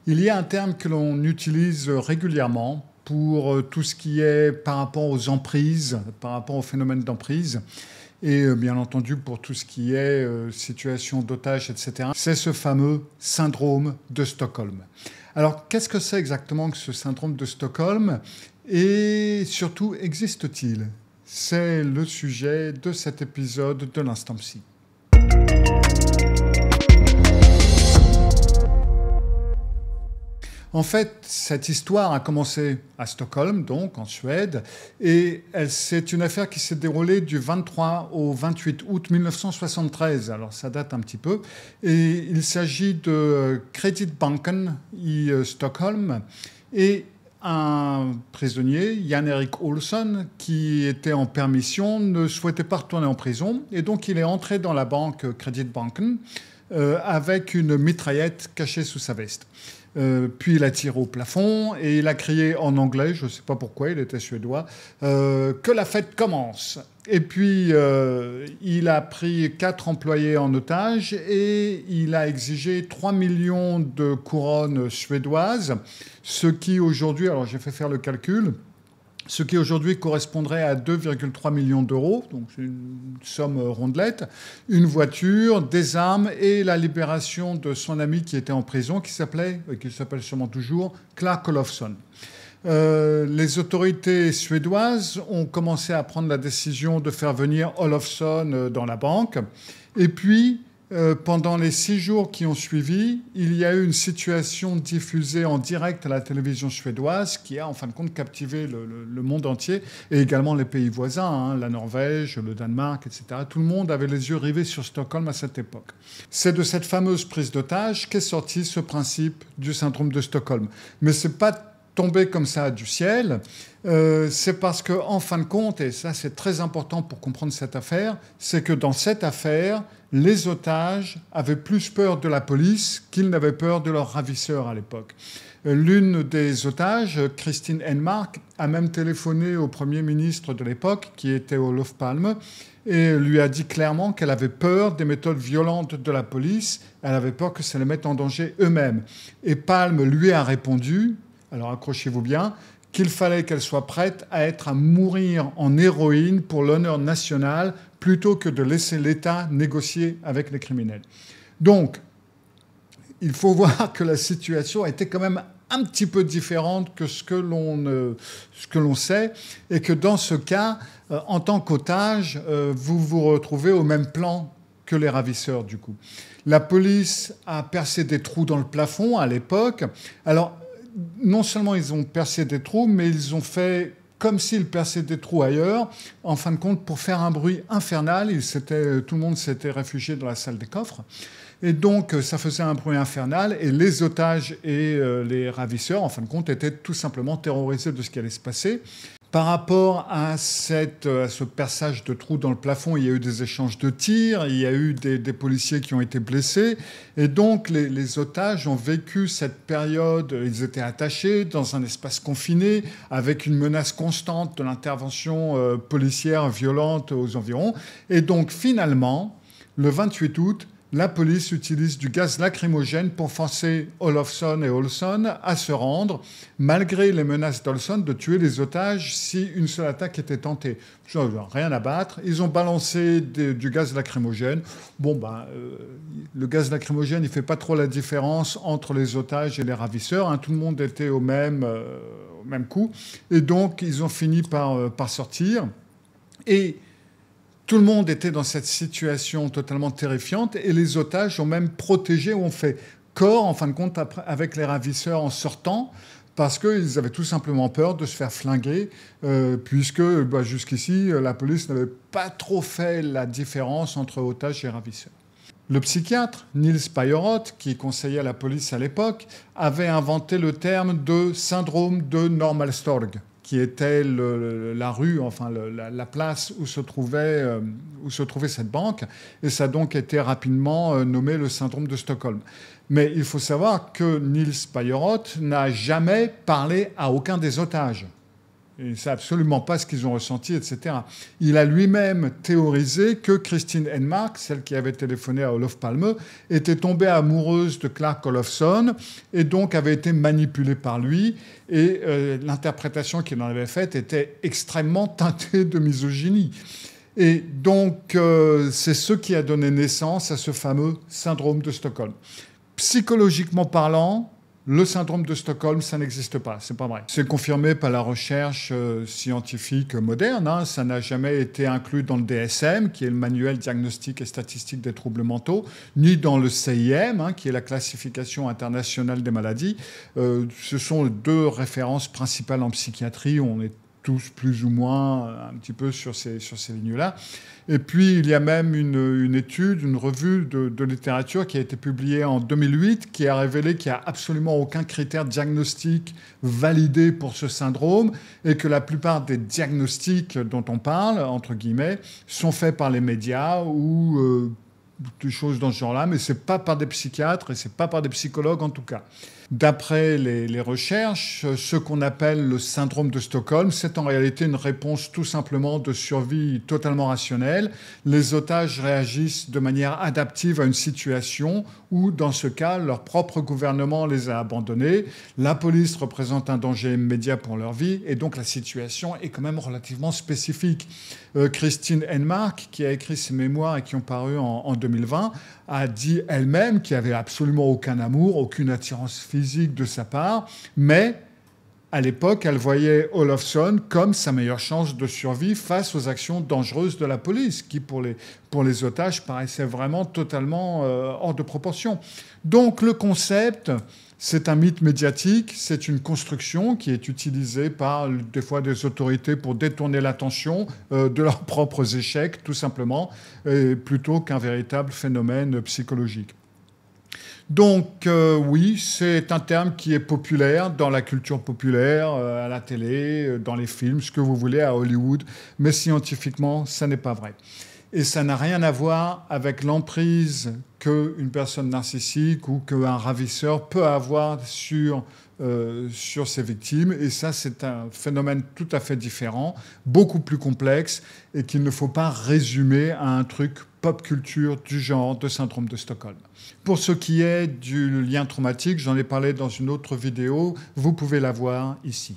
Il y a un terme que l'on utilise régulièrement pour tout ce qui est par rapport aux emprises, par rapport au phénomène d'emprise, et bien entendu pour tout ce qui est situation d'otage, etc. C'est ce fameux syndrome de Stockholm. Alors, qu'est-ce que c'est exactement que ce syndrome de Stockholm? Et surtout, existe-t-il? C'est le sujet de cet épisode de l'Instant Psy. En fait, cette histoire a commencé à Stockholm, donc en Suède, et c'est une affaire qui s'est déroulée du 23 au 28 août 1973. Alors ça date un petit peu. Et il s'agit de Kreditbanken i Stockholm et un prisonnier, Jan-Erik Olsson, qui était en permission, ne souhaitait pas retourner en prison. Et donc il est entré dans la banque Kreditbanken avec une mitraillette cachée sous sa veste. Puis il a tiré au plafond et il a crié en anglais, je ne sais pas pourquoi, il était suédois, que la fête commence. Et puis il a pris 4 employés en otage et il a exigé 3 millions de couronnes suédoises, ce qui aujourd'hui, alors j'ai fait faire le calcul, ce qui aujourd'hui correspondrait à 2,3 millions d'euros, donc c'est une somme rondelette, une voiture, des armes et la libération de son ami qui était en prison, qui s'appelle sûrement toujours, Clark Olofsson. Les autorités suédoises ont commencé à prendre la décision de faire venir Olofsson dans la banque. Et puis, pendant les 6 jours qui ont suivi, il y a eu une situation diffusée en direct à la télévision suédoise qui a en fin de compte captivé le monde entier et également les pays voisins, la Norvège, le Danemark, etc. Tout le monde avait les yeux rivés sur Stockholm à cette époque. C'est de cette fameuse prise d'otage qu'est sorti ce principe du syndrome de Stockholm. Mais ce n'est pas tombé comme ça du ciel, c'est parce qu'en fin de compte, et ça c'est très important pour comprendre cette affaire, c'est que dans cette affaire, les otages avaient plus peur de la police qu'ils n'avaient peur de leurs ravisseurs à l'époque. L'une des otages, Christine Enmark, a même téléphoné au Premier ministre de l'époque, qui était Olof Palme, et lui a dit clairement qu'elle avait peur des méthodes violentes de la police, elle avait peur que ça les mette en danger eux-mêmes. Et Palme lui a répondu, alors accrochez-vous bien, qu'il fallait qu'elle soit prête à mourir en héroïne pour l'honneur national plutôt que de laisser l'État négocier avec les criminels. Donc, il faut voir que la situation était quand même un petit peu différente que ce que l'on sait et que dans ce cas, en tant qu'otage, vous vous retrouvez au même plan que les ravisseurs du coup. La police a percé des trous dans le plafond à l'époque. Alors, non seulement ils ont percé des trous, mais ils ont fait comme s'ils perçaient des trous ailleurs, en fin de compte, pour faire un bruit infernal. Tout le monde s'était réfugié dans la salle des coffres. Et donc, ça faisait un bruit infernal. Et les otages et les ravisseurs, en fin de compte, étaient tout simplement terrorisés de ce qui allait se passer. Par rapport à ce perçage de trous dans le plafond, il y a eu des échanges de tirs, il y a eu des policiers qui ont été blessés. Et donc, les otages ont vécu cette période, ils étaient attachés dans un espace confiné, avec une menace constante de l'intervention policière violente aux environs. Et donc, finalement, le 28 août, la police utilise du gaz lacrymogène pour forcer Olofsson et Olsson à se rendre, malgré les menaces d'Olsson de tuer les otages si une seule attaque était tentée. Rien à battre. Ils ont balancé du gaz lacrymogène. Le gaz lacrymogène, il ne fait pas trop la différence entre les otages et les ravisseurs. Tout le monde était au même coup. Et donc, ils ont fini par sortir. Et tout le monde était dans cette situation totalement terrifiante et les otages ont même protégé, ont fait corps, en fin de compte, avec les ravisseurs en sortant, parce qu'ils avaient tout simplement peur de se faire flinguer, puisque jusqu'ici, la police n'avait pas trop fait la différence entre otages et ravisseurs. Le psychiatre, Nils Pajorot, qui conseillait à la police à l'époque, avait inventé le terme de syndrome de Normalstorg, qui était la rue, enfin la place où se trouvait cette banque. Et ça a donc été rapidement nommé le syndrome de Stockholm. Mais il faut savoir que Nils Pajorot n'a jamais parlé à aucun des otages. Et c'est absolument pas ce qu'ils ont ressenti, etc. Il a lui-même théorisé que Christine Enmark, celle qui avait téléphoné à Olof Palme, était tombée amoureuse de Clark Olofsson et donc avait été manipulée par lui. Et l'interprétation qu'il en avait faite était extrêmement teintée de misogynie. Et donc, c'est ce qui a donné naissance à ce fameux syndrome de Stockholm. Psychologiquement parlant, le syndrome de Stockholm, ça n'existe pas, c'est pas vrai. C'est confirmé par la recherche scientifique moderne, hein. Ça n'a jamais été inclus dans le DSM, qui est le manuel diagnostique et statistique des troubles mentaux, ni dans le CIM, hein, qui est la classification internationale des maladies. Ce sont deux références principales en psychiatrie. On est tous plus ou moins un petit peu sur ces lignes-là. Et puis, il y a même une étude, une revue de littérature qui a été publiée en 2008 qui a révélé qu'il n'y a absolument aucun critère diagnostique validé pour ce syndrome et que la plupart des diagnostics dont on parle, entre guillemets, sont faits par les médias ou des choses dans ce genre-là, mais ce n'est pas par des psychiatres et ce n'est pas par des psychologues en tout cas. D'après les recherches, ce qu'on appelle le syndrome de Stockholm, c'est en réalité une réponse tout simplement de survie totalement rationnelle. Les otages réagissent de manière adaptive à une situation où, dans ce cas, leur propre gouvernement les a abandonnés. La police représente un danger immédiat pour leur vie et donc la situation est quand même relativement spécifique. Christine Enmark, qui a écrit ses mémoires et qui ont paru en 2020, a dit elle-même qu'il n'y avait absolument aucun amour, aucune attirance physique de sa part, mais à l'époque, elle voyait Olofsson comme sa meilleure chance de survie face aux actions dangereuses de la police, qui pour les otages paraissaient vraiment totalement hors de proportion. Donc le concept, c'est un mythe médiatique, c'est une construction qui est utilisée par des fois des autorités pour détourner l'attention de leurs propres échecs, tout simplement, plutôt qu'un véritable phénomène psychologique. Donc oui, c'est un terme qui est populaire dans la culture populaire, à la télé, dans les films, ce que vous voulez, à Hollywood, mais scientifiquement, ça n'est pas vrai. Et ça n'a rien à voir avec l'emprise qu'une personne narcissique ou qu'un ravisseur peut avoir sur ses victimes. Et ça, c'est un phénomène tout à fait différent, beaucoup plus complexe, et qu'il ne faut pas résumer à un truc pop culture du genre de syndrome de Stockholm. Pour ce qui est du lien traumatique, j'en ai parlé dans une autre vidéo, vous pouvez la voir ici.